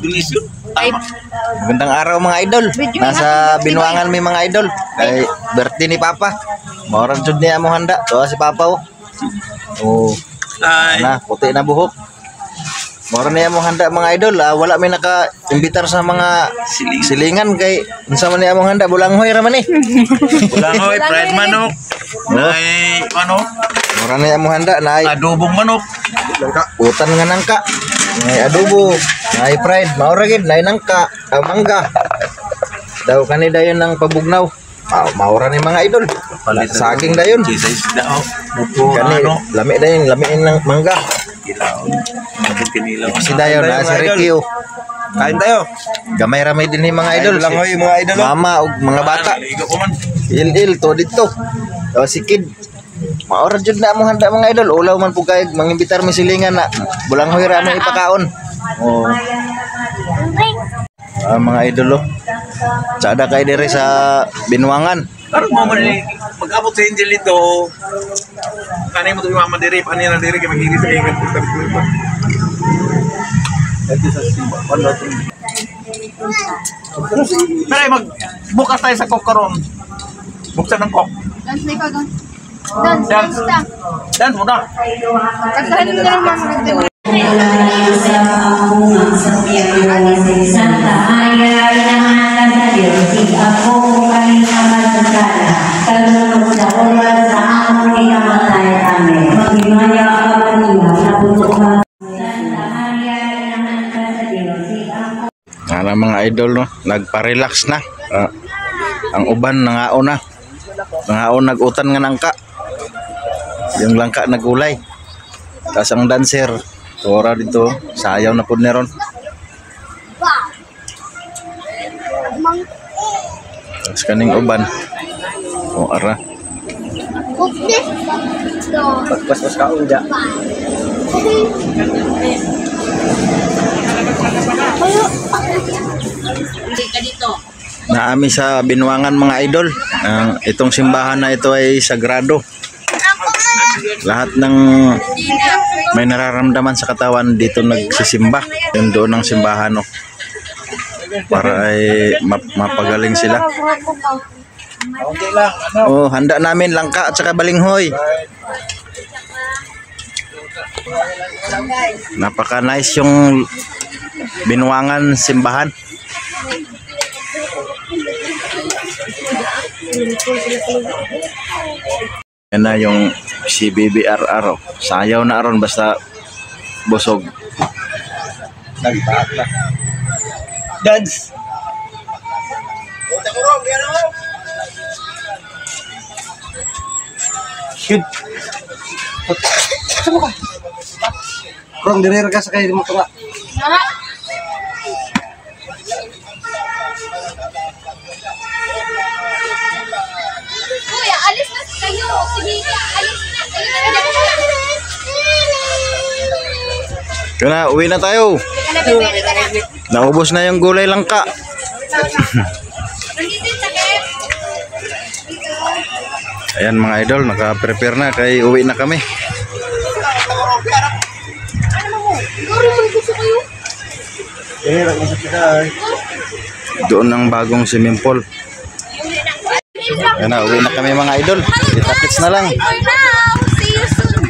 Donation. Magandang araw mga idol. Nasa Binuangan may mga idol. Kay birthday ni Papa. Maoran jud niya mo handa. Tuwa si Papa oh. Oh. Ana, puti na buhok. Maoran niya mo handa mga idol. Wala may naka-imbitar sa mga silingan kay unsa man niya mo handa bulanghoy ra man eh. Bulanghoy, fried manok. Nay manok. Maoran niya mo handa na Adobong manok. utan nga nangka. Nay adobo, nay fried, maura gid, nay nangka, mangga. Daw kani dayon ng pabugnaw. Maura ni mga idol. Saging dayon. Kani lami dayon, lami ng mangga. Si dayon na si Ricky. Kain tayo. Gamay ramay din ni mga idol. Langhoy mga idol. Mama ug mga bata. Il to dito. O si Kid. Maura jud na mo handa mga idol. Ulaw man pug kay mangimbitar mi silingan na bulanghoy ra mo ipakaon. Oh. Mga idol oh. Sada kay dire sa Binuangan. Karon mo man mag-abot sa Angel dito. Kanay mo to mama dire, kanina dire kay magiging sa ingat ko tabi ko. Ito sa simba. Pero magbukas tayo sa kok karon. Buksan ng kok. Dance na ikaw, Dance. Dance mo na. Kasahan mo na lang mga mga idol no, nagpa-relax na. Ang uban nangaon na. Nangaon nagutan nga nangka. Yung langka nagulay. Tapos ang dancer, tora dito, sayaw na po neron. Tapos kaning uban. O ara. Pagpas-pas ka unda. Naami sa Binuangan mga idol. Itong simbahan na ito ay sagrado. Lahat ng may nararamdaman sa katawan dito nagsisimba. Yung doon ng simbahan no. Para ay mapagaling sila. Oh, handa namin langka at saka balinghoy. Napaka nice yung Binuangan simbahan. Yan na yung si BBRR. Sayaw na aron basta busog. Nagtaat na. Dance. Shoot. Sama ka. Krong dirir ka sa kayo mo tunga. Kuya, alis na kayo. Sige, alis na kayo. Kaya uwi na tayo. Naubos na yung gulay langka. Ayan mga idol, naka-prepare na kay uwi na kami. Doon ang bagong swimming pool. Ayan na, uwi na kami mga idol. Kita-kits na lang. See you soon.